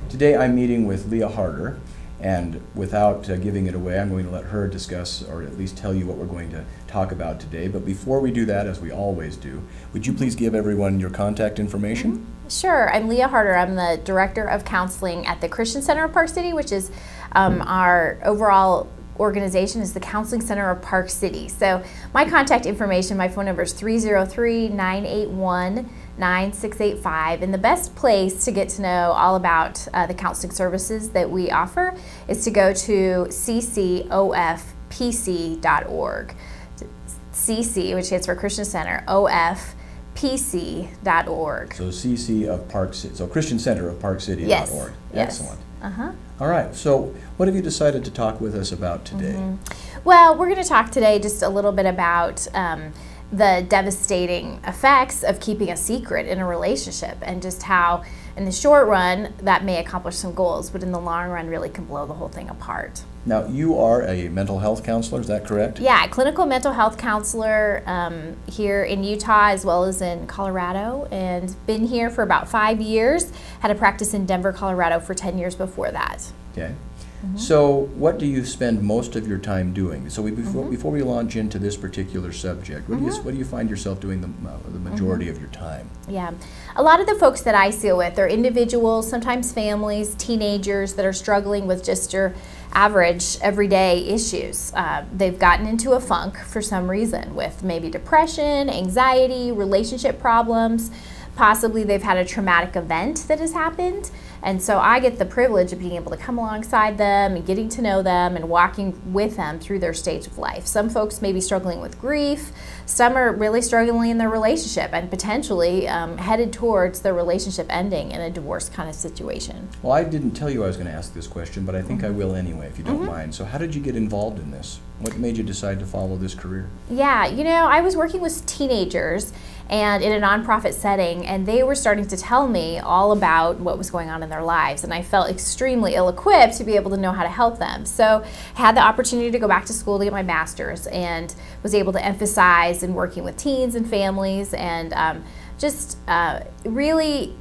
Today I'm meeting with Leah Harter, and without giving it away, I'm going to let her discuss, or at least tell you what we're going to talk about today. But before we do that, as we always do, would you please give everyone your contact information? Sure. I'm Leah Harter. I'm the Director of Counseling at the Christian Center of Park City, which is our overall organization is the Counseling Center of Park City. So my contact information, my phone number is 303-981-9685, and the best place to get to know all about the counseling services that we offer is to go to ccofpc.org. CC, which stands for Christian Center, ofpc.org. So CC of Park City, so Christian Center of Park City.org. Yes. Excellent. Uh-huh. All right, so what have you decided to talk with us about today? Well, we're going to talk today just a little bit about the devastating effects of keeping a secret in a relationship, and just how in the short run that may accomplish some goals, but in the long run really can blow the whole thing apart. Now, you are a mental health counselor, is that correct? Yeah, clinical mental health counselor here in Utah as well as in Colorado, and been here for about 5 years. Had a practice in Denver, Colorado for 10 years before that. Okay. So what do you spend most of your time doing? So before we launch into this particular subject, what do you find yourself doing the majority of your time? Yeah, a lot of the folks that I deal with are individuals, sometimes families, teenagers that are struggling with just your average everyday issues. They've gotten into a funk for some reason with maybe depression, anxiety, relationship problems. Possibly they've had a traumatic event that has happened. And so I get the privilege of being able to come alongside them and getting to know them and walking with them through their stage of life. Some folks may be struggling with grief. Some are really struggling in their relationship and potentially headed towards their relationship ending in a divorce kind of situation. Well, I didn't tell you I was going to ask this question, but I think I will anyway, if you don't mind. So how did you get involved in this? What made you decide to follow this career? Yeah, I was working with teenagers and in a nonprofit setting, and they were starting to tell me all about what was going on in their lives, and I felt extremely ill-equipped to be able to know how to help them. So I had the opportunity to go back to school to get my master's, and was able to emphasize in working with teens and families, and really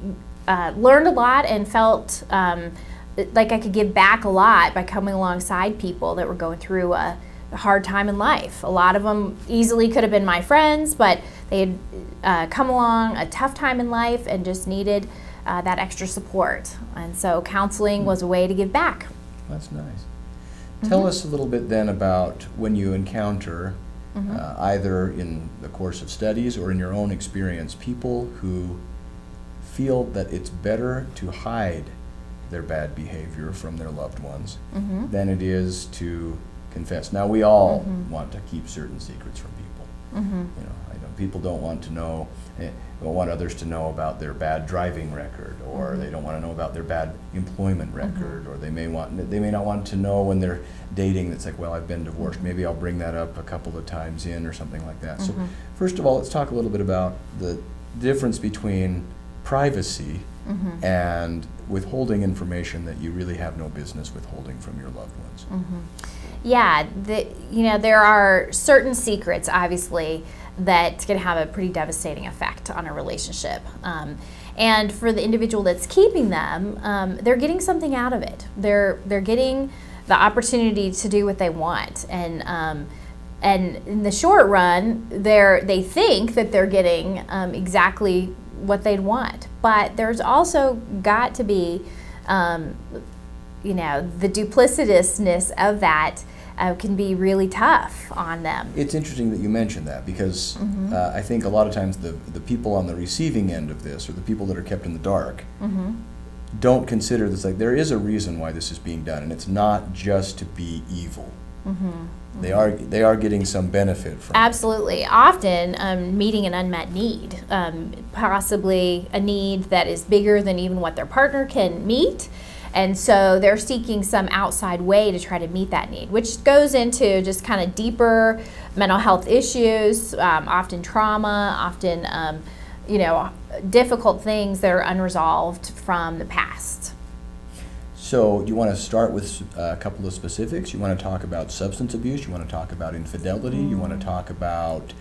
learned a lot and felt like I could give back a lot by coming alongside people that were going through a hard time in life. A lot of them easily could have been my friends, but they had come along a tough time in life and just needed that extra support. And so counseling was a way to give back. That's nice. Tell us a little bit then about when you encounter, either in the course of studies or in your own experience, people who feel that it's better to hide their bad behavior from their loved ones than it is to confess. Now, we all want to keep certain secrets from people. I know people don't want to know, don't want others to know about their bad driving record, or they don't want to know about their bad employment record, or they may not want to know when they're dating. It's like, well, I've been divorced. Maybe I'll bring that up a couple of times in, or something like that. So, first of all, let's talk a little bit about the difference between privacy and withholding information that you really have no business withholding from your loved ones. Yeah, there are certain secrets, obviously, that can have a pretty devastating effect on a relationship. And for the individual that's keeping them, they're getting something out of it. They're getting the opportunity to do what they want. And in the short run, they think that they're getting exactly what they'd want. But there's also got to be the duplicitousness of that can be really tough on them. It's interesting that you mentioned that, because I think a lot of times the people on the receiving end of this, or the people that are kept in the dark, don't consider this. Like, there is a reason why this is being done, and it's not just to be evil. They are getting some benefit from Absolutely. Often meeting an unmet need, possibly a need that is bigger than even what their partner can meet. And so they're seeking some outside way to try to meet that need, which goes into just kind of deeper mental health issues, often trauma, often difficult things that are unresolved from the past. So do you want to start with a couple of specifics? You want to talk about substance abuse? You want to talk about infidelity? You want to talk about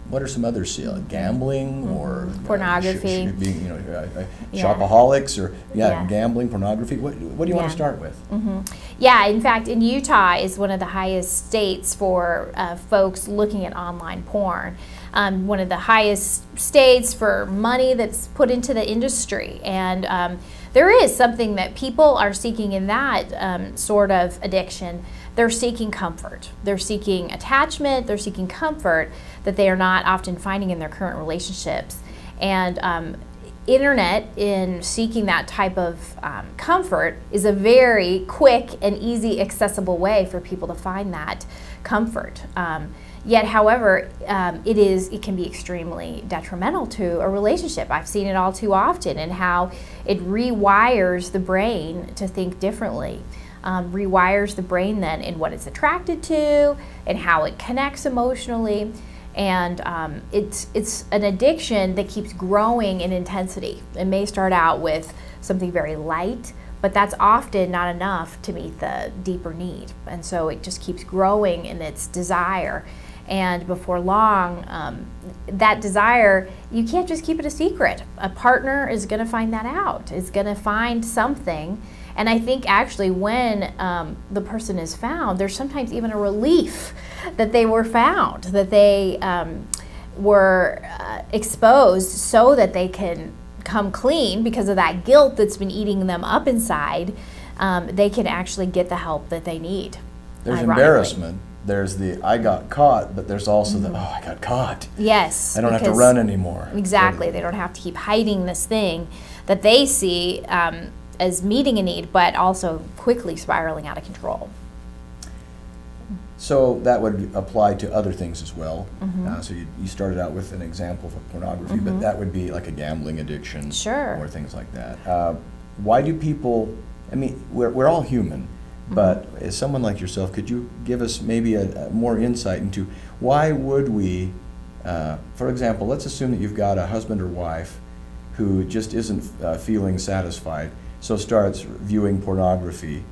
What are some others? Gambling or pornography. Being, Yeah. shopaholics or Yeah. gambling, pornography. What do you want to start with? Yeah, in fact, in Utah is one of the highest states for folks looking at online porn. One of the highest states for money that's put into the industry. And there is something that people are seeking in that sort of addiction. They're seeking comfort. They're seeking attachment. They're seeking comfort that they are not often finding in their current relationships. And internet, in seeking that type of comfort, is a very quick and easy, accessible way for people to find that comfort. Yet, however, it can be extremely detrimental to a relationship. I've seen it all too often, and how it rewires the brain to think differently. Rewires the brain then in what it's attracted to and how it connects emotionally. And it's an addiction that keeps growing in intensity. It may start out with something very light, but that's often not enough to meet the deeper need. And so it just keeps growing in its desire. And before long, that desire, you can't just keep it a secret. A partner is going to find that out, is going to find something. And I think actually when the person is found, there's sometimes even a relief that they were found, that they were exposed so that they can come clean because of that guilt that's been eating them up inside. They can actually get the help that they need. There's embarrassment. There's the I got caught, but there's also the I got caught. Yes. I don't have to run anymore. Exactly. They don't have to keep hiding this thing that they see as meeting a need, but also quickly spiraling out of control. So that would apply to other things as well. So you started out with an example of pornography, but that would be like a gambling addiction, Sure. or things like that. Why do people? I mean, we're all human. But as someone like yourself, could you give us maybe a more insight into why would we, for example, let's assume that you've got a husband or wife who just isn't feeling satisfied, so starts viewing pornography.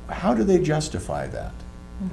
How do they justify that?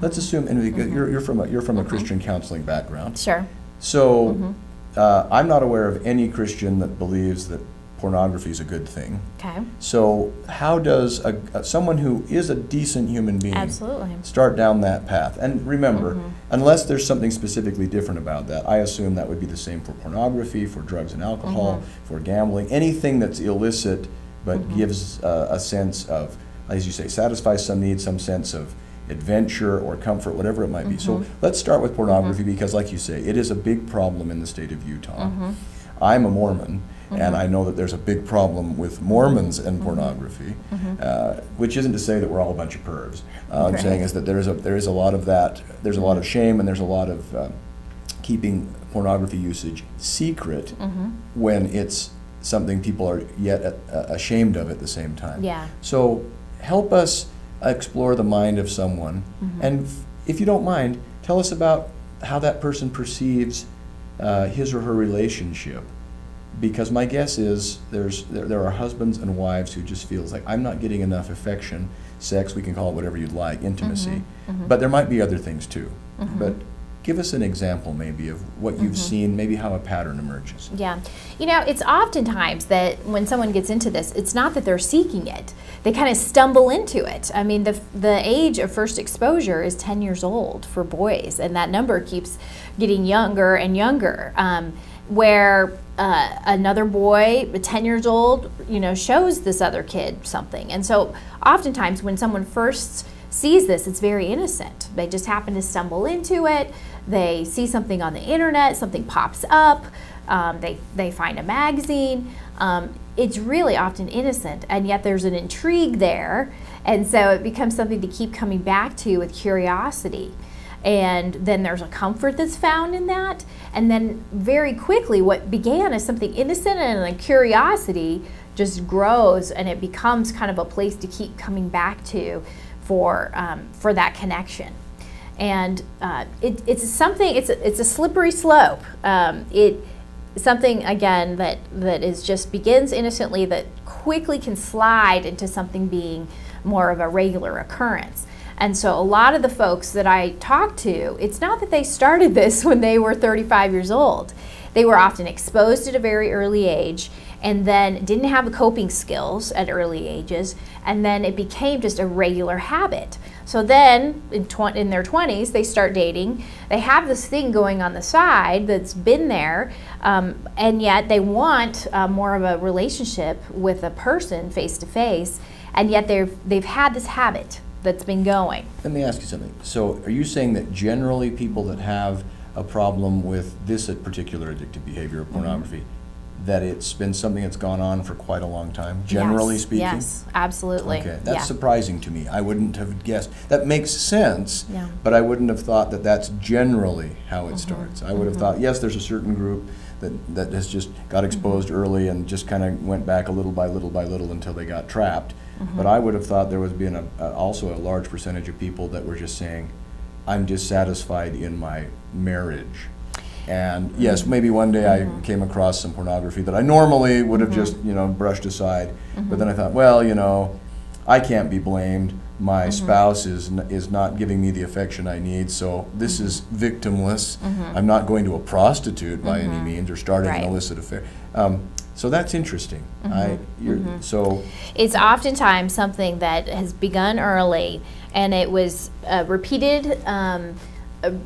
Let's assume, and you're from a Christian counseling background. Sure. So I'm not aware of any Christian that believes that pornography is a good thing. Okay. So how does someone who is a decent human being Absolutely. start down that path? And remember, unless there's something specifically different about that, I assume that would be the same for pornography, for drugs and alcohol, for gambling, anything that's illicit but gives a sense of, as you say, satisfies some need, some sense of adventure or comfort, whatever it might be. So let's start with pornography because, like you say, it is a big problem in the state of Utah. I'm a Mormon. And I know that there's a big problem with Mormons and pornography, which isn't to say that we're all a bunch of pervs. I'm saying is that there is a lot of that. There's a lot of shame, and there's a lot of keeping pornography usage secret when it's something people are yet ashamed of at the same time. Yeah. So help us explore the mind of someone, and if you don't mind, tell us about how that person perceives his or her relationship. Because my guess is there are husbands and wives who just feels like I'm not getting enough affection, sex, we can call it whatever you'd like, intimacy, but there might be other things too. But give us an example maybe of what you've seen, maybe how a pattern emerges. Yeah. You know, it's oftentimes that when someone gets into this, it's not that they're seeking it. They kind of stumble into it. I mean, the age of first exposure is 10 years old for boys, and that number keeps getting younger and younger. Where another boy, 10 years old, shows this other kid something. And so oftentimes when someone first sees this, it's very innocent. They just happen to stumble into it. They see something on the internet, something pops up, they find a magazine. It's really often innocent, and yet there's an intrigue there. And so it becomes something to keep coming back to with curiosity. And then there's a comfort that's found in that. And then very quickly, what began as something innocent and a curiosity just grows, and it becomes kind of a place to keep coming back to for that connection. And it's a slippery slope. It's something, again, that is just begins innocently, that quickly can slide into something being more of a regular occurrence. And so a lot of the folks that I talk to, it's not that they started this when they were 35 years old. They were often exposed at a very early age and then didn't have the coping skills at early ages, and then it became just a regular habit. So then in their 20s, they start dating. They have this thing going on the side that's been there, and yet they want more of a relationship with a person face to face, and yet they've had this habit that's been going. Let me ask you something. So are you saying that generally people that have a problem with this particular addictive behavior or pornography, that it's been something that's gone on for quite a long time, generally speaking? Yes, absolutely. Okay, that's surprising to me. I wouldn't have guessed. That makes sense, but I wouldn't have thought that that's generally how it starts. I would have thought, yes, there's a certain group that has just got exposed early and just kind of went back a little by little until they got trapped. But I would have thought there would be also a large percentage of people that were just saying, I'm dissatisfied in my marriage. And yes, maybe one day I came across some pornography that I normally would have just, brushed aside. But then I thought, well, I can't be blamed. My spouse is not giving me the affection I need, so this is victimless. I'm not going to a prostitute by any means or starting an illicit affair. So that's interesting. So it's oftentimes something that has begun early, and it was repeated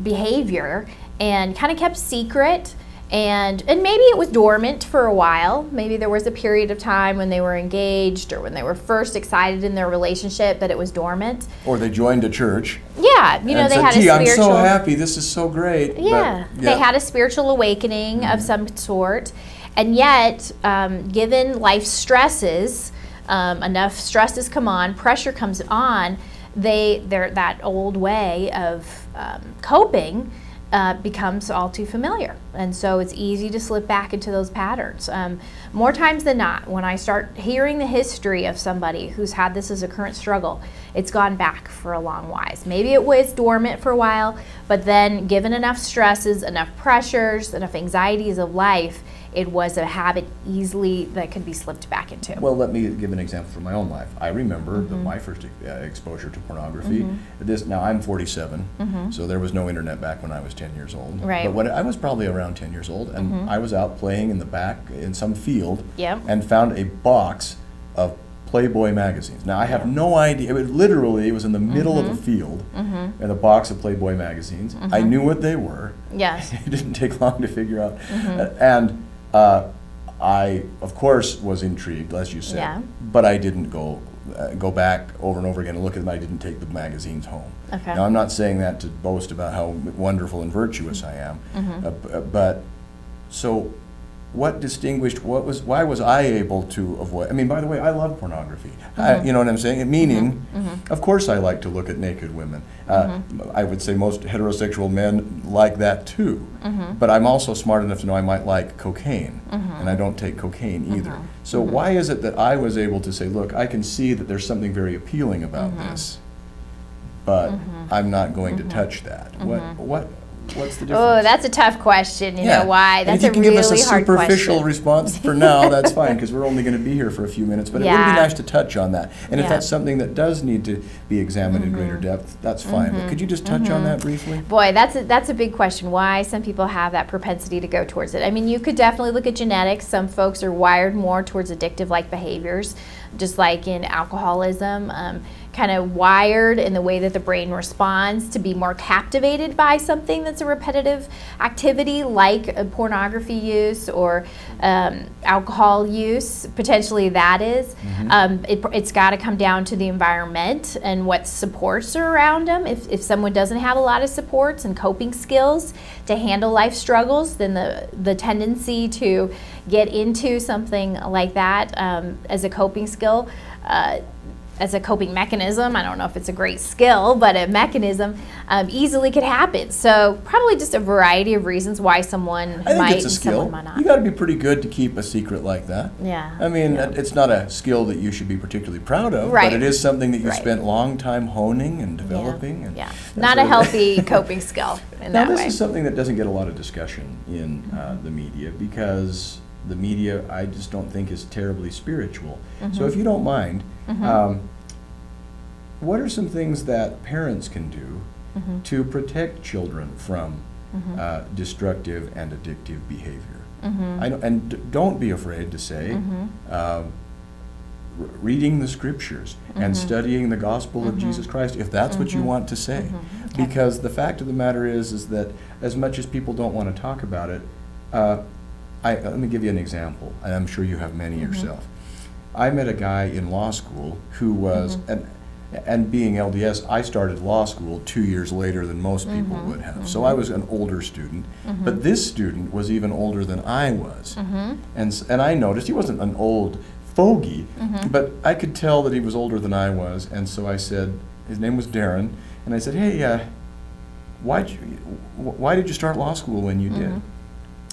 behavior and kind of kept secret, and maybe it was dormant for a while. Maybe there was a period of time when they were engaged or when they were first excited in their relationship that it was dormant. Or they joined a church. Yeah, they said, had a spiritual. I'm so happy. This is so great. Yeah, they had a spiritual awakening of some sort, and yet, given life stresses, enough stresses come on, pressure comes on. That old way of coping becomes all too familiar, and so it's easy to slip back into those patterns. More times than not, when I start hearing the history of somebody who's had this as a current struggle, it's gone back for a long while. Maybe it was dormant for a while, but then given enough stresses, enough pressures, enough anxieties of life, it was a habit easily that could be slipped back into. Well, let me give an example from my own life. I remember my first exposure to pornography. Now I'm 47, so there was no internet back when I was 10 years old. Right. But when I was probably around 10 years old, and I was out playing in the back in some field, and found a box of Playboy magazines. Now I have no idea. It was in the middle of a field, and a box of Playboy magazines. I knew what they were. Yes. It didn't take long to figure out, and. I, of course, was intrigued, as you said, but I didn't go back over and over again and look at them. I didn't take the magazines home. Okay. Now, I'm not saying that to boast about how wonderful and virtuous I am, but so what distinguished, why was I able to avoid? I mean, by the way, I love pornography. You know what I'm saying? Meaning, of course I like to look at naked women. I would say most heterosexual men like that too. But I'm also smart enough to know I might like cocaine, and I don't take cocaine either. So why is it that I was able to say, look, I can see that there's something very appealing about this, but I'm not going to touch that? What's the difference? Oh, that's a tough question. You know why? That's a really hard question. If you can give us a superficial response for now, that's fine, because we're only going to be here for a few minutes. But it would be nice to touch on that. And if that's something that does need to be examined in greater depth, that's fine. But could you just touch on that briefly? Boy, that's a big question. Why some people have that propensity to go towards it. I mean, you could definitely look at genetics. Some folks are wired more towards addictive-like behaviors, just like in alcoholism. Kind of wired in the way that the brain responds to be more captivated by something that's a repetitive activity, like pornography use or alcohol use, potentially that is. It's got to come down to the environment and what supports are around them. If someone doesn't have a lot of supports and coping skills to handle life struggles, then the tendency to get into something like that as a coping skill, as a coping mechanism, I don't know if it's a great skill, but a mechanism easily could happen. So probably just a variety of reasons why someone might and someone might not. You got to be pretty good to keep a secret like that. Yeah. I mean, it's not a skill that you should be particularly proud of, but it is something that you spent a long time honing and developing. And not a healthy coping skill in that way. Now, this is something that doesn't get a lot of discussion in the media, because the media, I just don't think, is terribly spiritual. So if you don't mind, what are some things that parents can do to protect children from destructive and addictive behavior? Don't be afraid to say, reading the scriptures and studying the gospel of Jesus Christ, if that's what you want to say. Okay. Because the fact of the matter is that as much as people don't want to talk about it, let me give you an example, and I'm sure you have many yourself. I met a guy in law school who was, and being LDS, I started law school 2 years later than most people would have. So I was an older student, but this student was even older than I was. And I noticed he wasn't an old fogey, but I could tell that he was older than I was. And so I said, his name was Darren, and I said, hey, why did you start law school when you did?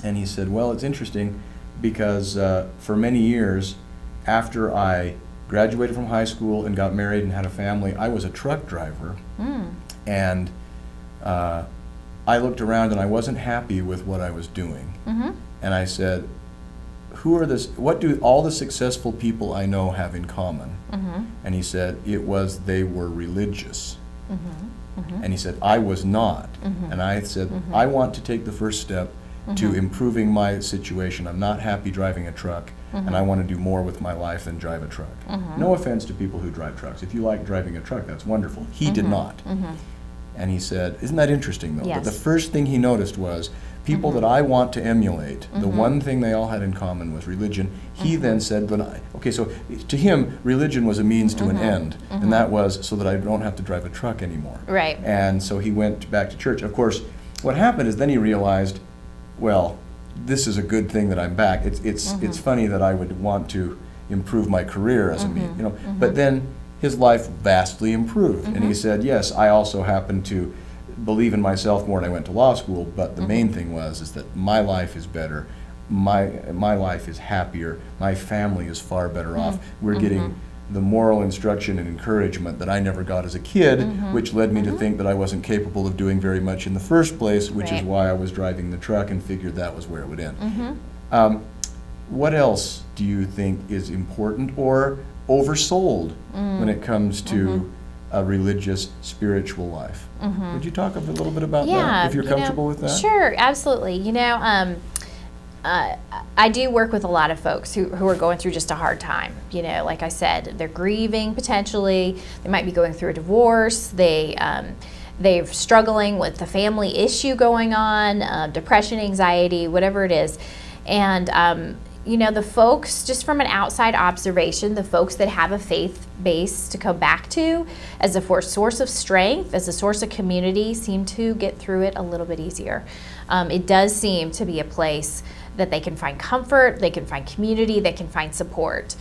And he said, well, it's interesting because for many years after I graduated from high school and got married and had a family, I was a truck driver. And I looked around and I wasn't happy with what I was doing. And I said, what do all the successful people I know have in common? And he said, they were religious. And he said, I was not. And I said, I want to take the first step to improving my situation. I'm not happy driving a truck, and I want to do more with my life than drive a truck. No offense to people who drive trucks. If you like driving a truck, that's wonderful. He did not. And he said, isn't that interesting though? Yes. But the first thing he noticed was people that I want to emulate, the one thing they all had in common was religion. He then said, so to him, religion was a means to an end, and that was so that I don't have to drive a truck anymore. Right. And so he went back to church. Of course, what happened is then he realized, well, this is a good thing that I'm back. It's funny that I would want to improve my career as a means, But then his life vastly improved, and he said, yes, I also happen to believe in myself more, and I went to law school. But the main thing is that my life is better. My life is happier. My family is far better off. We're getting the moral instruction and encouragement that I never got as a kid, which led me to think that I wasn't capable of doing very much in the first place, which is why I was driving the truck and figured that was where it would end. What else do you think is important or oversold when it comes to a religious, spiritual life? Would you talk a little bit about that, if you're comfortable with that? Sure, absolutely. I do work with a lot of folks who are going through just a hard time. Like I said, they're grieving potentially. They might be going through a divorce. They're struggling with the family issue going on, depression, anxiety, whatever it is. And the folks, just from an outside observation, the folks that have a faith base to come back to as a source of strength, as a source of community, seem to get through it a little bit easier. It does seem to be a place that they can find comfort, they can find community, they can find support.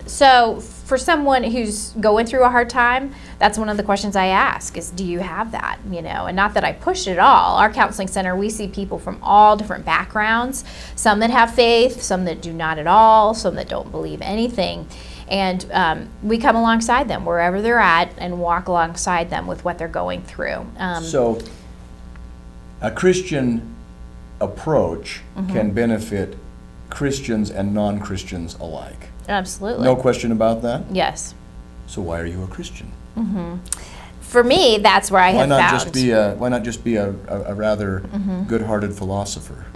So for someone who's going through a hard time, that's one of the questions I ask is, do you have that? And not that I push it at all. Our counseling center, we see people from all different backgrounds, some that have faith, some that do not at all, some that don't believe anything. And we come alongside them wherever they're at and walk alongside them with what they're going through. So a Christian approach can benefit Christians and non-Christians alike. Absolutely. No question about that? Yes. So why are you a Christian? For me, that's where I have found. Why not just be a rather good-hearted philosopher?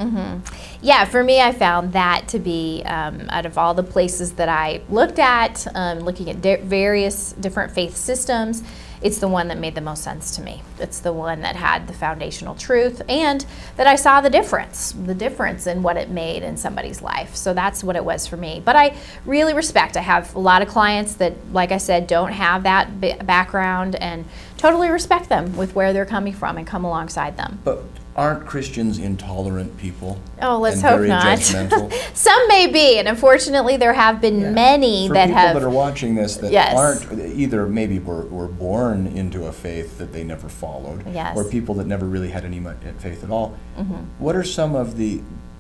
Yeah, for me, I found that to be, out of all the places that I looked at, looking at various different faith systems, it's the one that made the most sense to me. It's the one that had the foundational truth and that I saw the difference in what it made in somebody's life. So that's what it was for me. But I really respect, I have a lot of clients that, like I said, don't have that background, and totally respect them with where they're coming from and come alongside them. But aren't Christians intolerant people? Oh, let's and hope very not. Judgmental? Some may be, and unfortunately there have been many For that people have. that are watching this that Yes. aren't, either maybe were born into a faith that they never followed, Yes. or people that never really had any faith at all. What are some of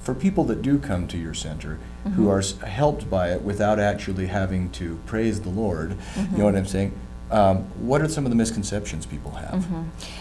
for people that do come to your center, who are helped by it without actually having to praise the Lord, you know what I'm saying? What are some of the misconceptions people have?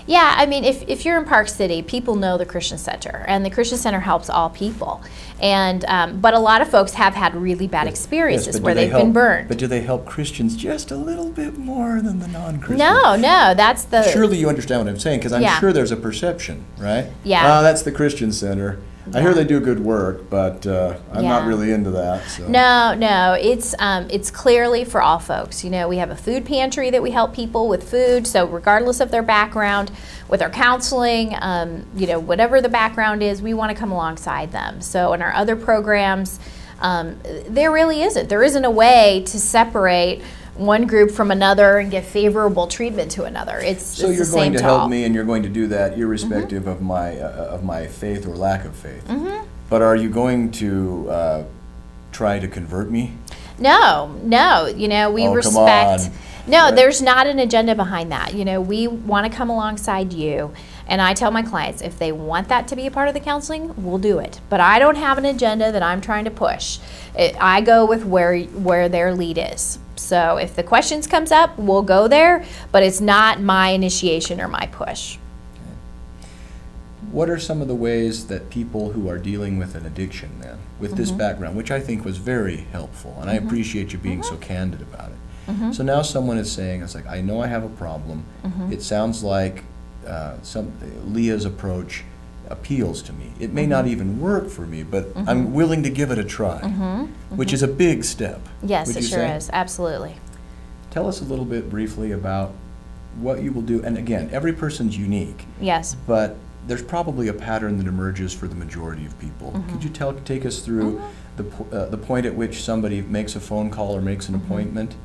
Yeah, I mean, if you're in Park City, people know the Christian Center, and the Christian Center helps all people. And but a lot of folks have had really bad experiences but where do they they've been help- burned. But do they help Christians just a little bit more than the non-Christians? No, that's the Surely you understand what I'm saying, because I'm Yeah. sure there's a perception, right? Yeah. That's the Christian Center. I hear they do good work, but I'm not Yeah. really into that. So. No, it's clearly for all folks. You know, we have a food pantry that we help people with food, so regardless of their background, with our counseling, you know, whatever the background is, we want to come alongside them. So in our other programs, there really isn't. There isn't a way to separate one group from another and give favorable treatment to another. So it's you're the going same to all. help me, and you're going to do that irrespective of my faith or lack of faith. But are you going to try to convert me? No. You know, we Oh, come respect. on. No, Right. there's not an agenda behind that. You know, we want to come alongside you. And I tell my clients, if they want that to be a part of the counseling, we'll do it. But I don't have an agenda that I'm trying to push. I go with where their lead is. So if the questions comes up, we'll go there, but it's not my initiation or my push. What are some of the ways that people who are dealing with an addiction then, with this background, which I think was very helpful, and I appreciate you being so candid about it. So now someone is saying, it's like, I know I have a problem. It sounds like Leah's approach appeals to me. It may not even work for me, but I'm willing to give it a try, which is a big step. Yes, would it you sure say? is. Absolutely. Tell us a little bit briefly about what you will do. And again, every person's unique, Yes. but there's probably a pattern that emerges for the majority of people. Could you take us through the point at which somebody makes a phone call or makes an appointment,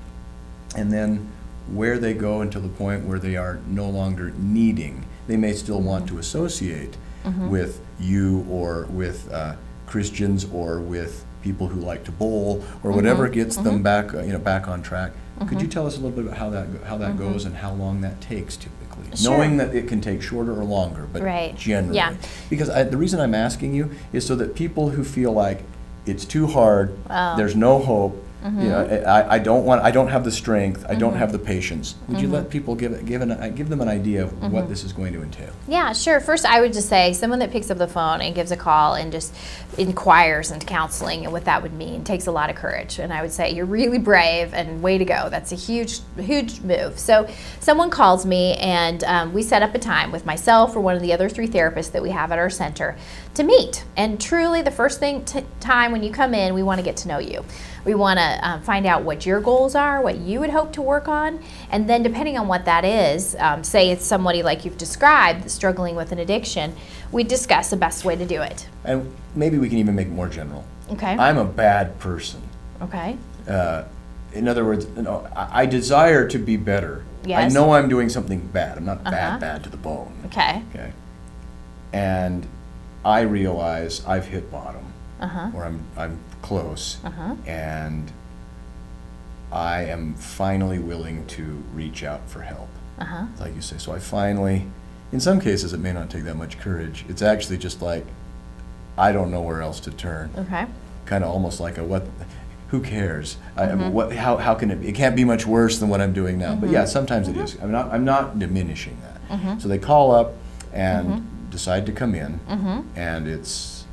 and then where they go until the point where they are no longer needing? They may still want to associate with you or with Christians or with people who like to bowl or whatever gets them back, back on track. Could you tell us a little bit about how that goes and how long that takes typically? Sure. Knowing that it can take shorter or longer, but Right. generally. Yeah. Because the reason I'm asking you is so that people who feel like it's too hard, Oh. there's no hope, you know, I don't have the strength, I don't have the patience. Would you let people give them an idea of what this is going to entail? Yeah, sure. First, I would just say someone that picks up the phone and gives a call and just inquires into counseling and what that would mean takes a lot of courage. And I would say you're really brave and way to go. That's a huge move. So someone calls me and we set up a time with myself or one of the other 3 therapists that we have at our center to meet. And truly, the first time when you come in, we want to get to know you. We want to find out what your goals are, what you would hope to work on, and then depending on what that is, say it's somebody like you've described, struggling with an addiction, we discuss the best way to do it. And maybe we can even make it more general. Okay. I'm a bad person. Okay. In other words, I desire to be better. Yes. I know I'm doing something bad. I'm not bad to the bone. Okay. Okay. And I realize I've hit bottom, or I'm close, and I am finally willing to reach out for help, like you say. So I finally, in some cases, it may not take that much courage. It's actually just like, I don't know where else to turn. Okay. Kind of almost like who cares? How can it be? It can't be much worse than what I'm doing now. But yeah, sometimes it is. I'm not diminishing that. So they call up and decide to come in, and it's,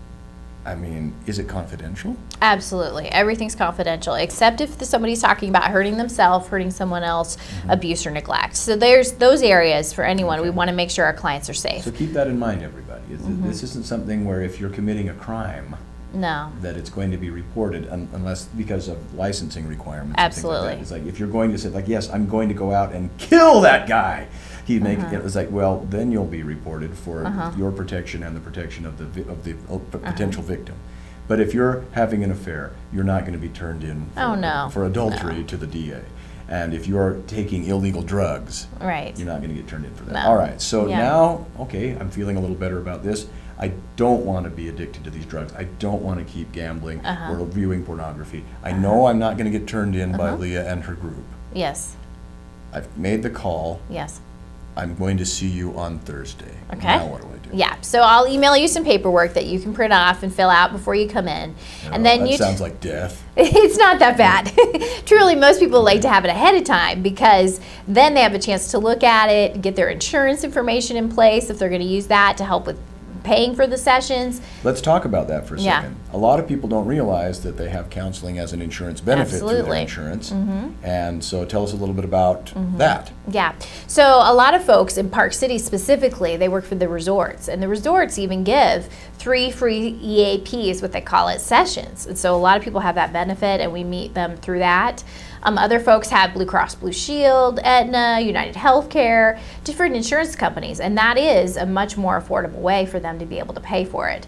is it confidential? Absolutely. Everything's confidential, except if somebody's talking about hurting themselves, hurting someone else, abuse or neglect. So there's those areas for anyone. We want to make sure our clients are safe. So keep that in mind, everybody. This isn't something where if you're committing a crime, No. that it's going to be reported unless because of licensing requirements. Absolutely. And things like that. It's like if you're going to say like, yes, I'm going to go out and kill that guy. It's like, well, then you'll be reported for your protection and the protection of the potential victim. But if you're having an affair, you're not going to be turned in for adultery to the DA. And if you're taking illegal drugs, Right. you're not going to get turned in for that. No. All right, so Yeah. now, okay, I'm feeling a little better about this. I don't want to be addicted to these drugs. I don't want to keep gambling or viewing pornography. I know I'm not going to get turned in by Leah and her group. Yes. I've made the call. Yes. I'm going to see you on Thursday. Okay. Now what do I do? Yeah, so I'll email you some paperwork that you can print off and fill out before you come in. And then that sounds like death. It's not that bad. Truly, most people like to have it ahead of time because then they have a chance to look at it, get their insurance information in place if they're going to use that to help with paying for the sessions. Let's talk about that for a Yeah. second. A lot of people don't realize that they have counseling as an insurance benefit through their Absolutely. insurance. And so tell us a little bit about that. Yeah. So a lot of folks in Park City specifically, they work for the resorts, and the resorts even give 3 free EAPs, what they call it, sessions. And so a lot of people have that benefit, and we meet them through that. Other folks have Blue Cross Blue Shield, Aetna, United Healthcare, different insurance companies, and that is a much more affordable way for them to be able to pay for it.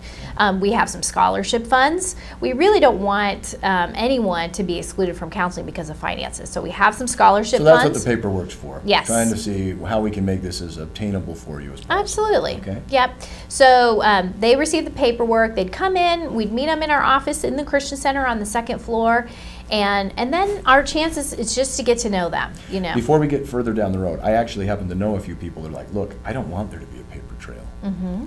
We have some scholarship funds. We really don't want anyone to be excluded from counseling because of finances. So we have some scholarship So that's funds. what the paperwork's for. Yes. Trying to see how we can make this as obtainable for you as possible. Absolutely. Okay. Yep. So they receive the paperwork. They'd come in. We'd meet them in our office in the Christian Center on the 2nd floor, and then our chances is just to get to know them. You know. Before we get further down the road, I actually happen to know a few people that are like, look, I don't want there to be a paper trail.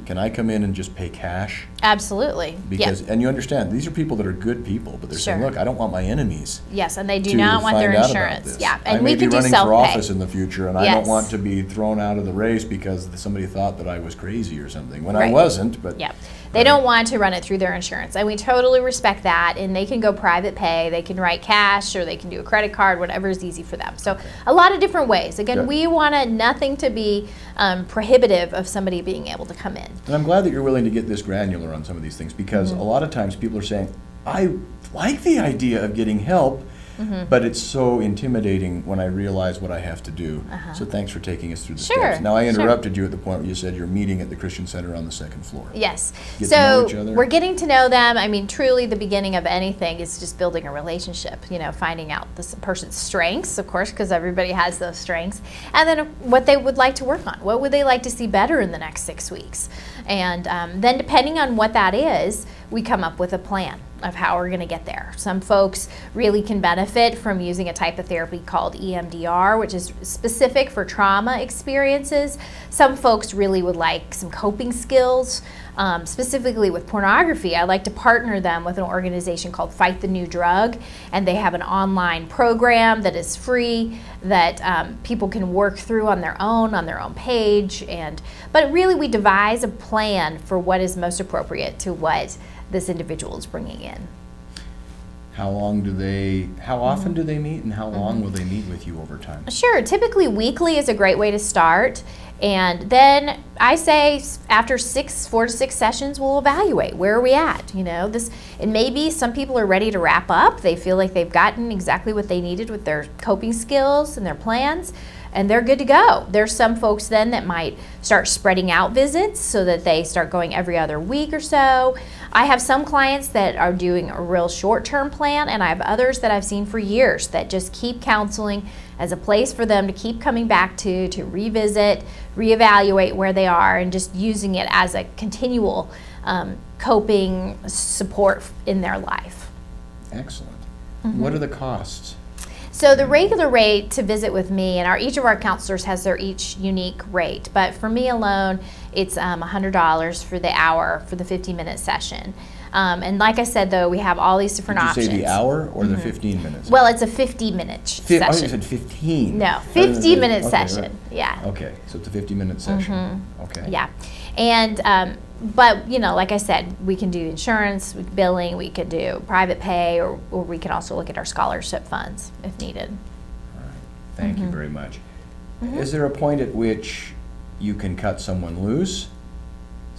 Can I come in and just pay cash? Absolutely. Because, Yep. and you understand, these are people that are good people, but they're saying, Sure. look, I don't want my enemies Yes, and they do to not want their find out about insurance. this. Yeah, I and may we be can do running for self-pay. office in the future, and I don't Yes. want to be thrown out of the race because somebody thought that I was crazy or something, when I Right. wasn't, but. Yep. They don't want to run it through their insurance, and we totally respect that. And they can go private pay, they can write cash, or they can do a credit card, whatever is easy for them. So a lot of different ways. Again, Good. we want nothing to be prohibitive of somebody being able to come in. And I'm glad that you're willing to get this granular on some of these things, because Mm-hmm. a lot of times people are saying, I like the idea of getting help, Mm-hmm. but it's so intimidating when I realize what I have to do. So thanks for taking us through the Uh-huh. Sure, steps. Now, I sure. interrupted you at the point where you said you're meeting at the Christian Center on the 2nd floor. Yes. Get to know each So other. we're getting to know them. I mean, truly, the beginning of anything is just building a relationship. You know, finding out this person's strengths, of course, because everybody has those strengths, and then what they would like to work on. What would they like to see better in the next 6 weeks? And then, depending on what that is, we come up with a plan of how we're going to get there. Some folks really can benefit from using a type of therapy called EMDR, which is specific for trauma experiences. Some folks really would like some coping skills, specifically with pornography. I like to partner them with an organization called Fight the New Drug, and they have an online program that is free that people can work through on their own page. But really, we devise a plan for what is most appropriate to what this individual is bringing in. How often do they meet, and how long will they meet with you over time? Sure, typically weekly is a great way to start. And then I say after 4 to 6 sessions, we'll evaluate where are we at. You know, and maybe some people are ready to wrap up. They feel like they've gotten exactly what they needed with their coping skills and their plans, and they're good to go. There's some folks then that might start spreading out visits so that they start going every other week or so. I have some clients that are doing a real short-term plan, and I have others that I've seen for years that just keep counseling as a place for them to keep coming back to revisit, reevaluate where they are, and just using it as a continual coping support in their life. Excellent. What are the costs? So the regular rate to visit with me, and each of our counselors has their each unique rate, but for me alone, it's $100 for the hour for the 50-minute session. And like I said, though, we have all these different Did you options. say the hour or the 15 minutes? Well, it's a 50-minute session. Oh, you said 15. No, Rather than 50-minute okay, session. right. Yeah. Okay, so it's a 50-minute session. Okay. Yeah. And but you know, like I said, we can do insurance, billing, we could do private pay, or we can also look at our scholarship funds if needed. All right. Thank you very much. Is there a point at which you can cut someone loose?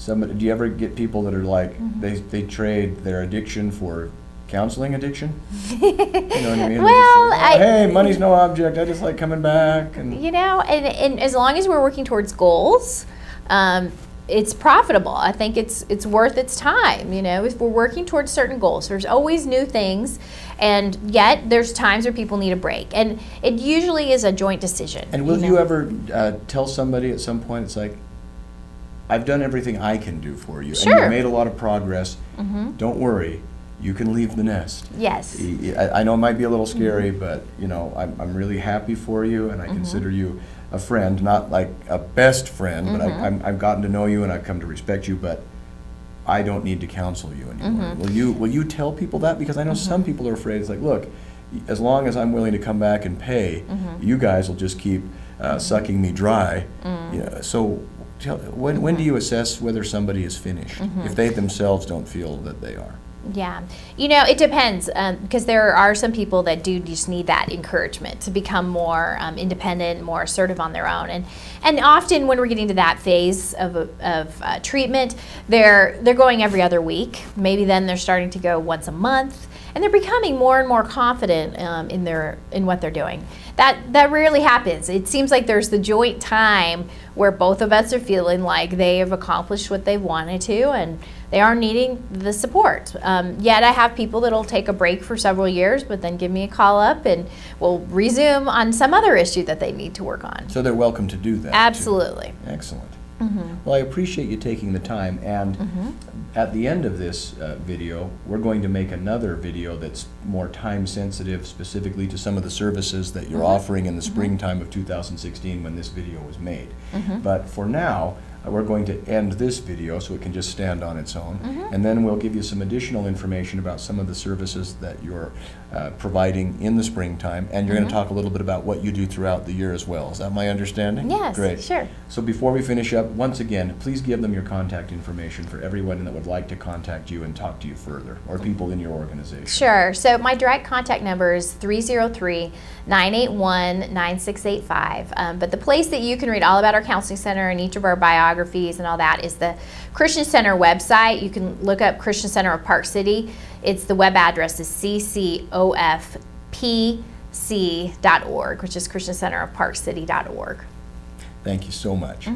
Do you ever get people that are like, they trade their addiction for counseling addiction? You know what I mean? Well, They say, hey, money's no object. I just like coming back. And You know, and as long as we're working towards goals, it's profitable. I think it's worth its time. You know, if we're working towards certain goals, there's always new things, and yet there's times where people need a break, and it usually is a joint decision. And will know? you ever tell somebody at some point, it's like, I've done everything I can do for you, and Sure. you've made a lot of progress. Don't worry, you can leave the nest. Yes. I know it might be a little scary, but you know, I'm really happy for you, and I consider you a friend, not like a best friend, but I've gotten to know you and I've come to respect you, but I don't need to counsel you anymore. Will you tell people that? Because I know some people are afraid. It's like, look, as long as I'm willing to come back and pay, you guys will just keep sucking me dry. So when do you assess whether somebody is finished, if they themselves don't feel that they are? Yeah, it depends, because there are some people that do just need that encouragement to become more independent, more assertive on their own, and often when we're getting to that phase of treatment, they're going every other week. Maybe then they're starting to go once a month, and they're becoming more and more confident in what they're doing. That rarely happens. It seems like there's the joint time where both of us are feeling like they have accomplished what they wanted to, and they are needing the support. Yet I have people that'll take a break for several years, but then give me a call up and we'll resume on some other issue that they need to work on. So they're welcome to do that. Absolutely. Too. Excellent. Well, I appreciate you taking the time, and at the end of this video, we're going to make another video that's more time sensitive, specifically to some of the services that you're offering in the springtime of 2016 when this video was made. But for now, we're going to end this video so it can just stand on its own, and then we'll give you some additional information about some of the services that you're providing in the springtime, and you're going to talk a little bit about what you do throughout the year as well. Is that my understanding? Yes, great. Sure. So before we finish up, once again, please give them your contact information for everyone that would like to contact you and talk to you further, or people in your organization. Sure. So my direct contact number is 303-981-9685. But the place that you can read all about our counseling center and each of our biographies and all that is the Christian Center website. You can look up Christian Center of Park City. The web address is ccofpc.org, which is christiancenterofparkcity.org. Thank you so much.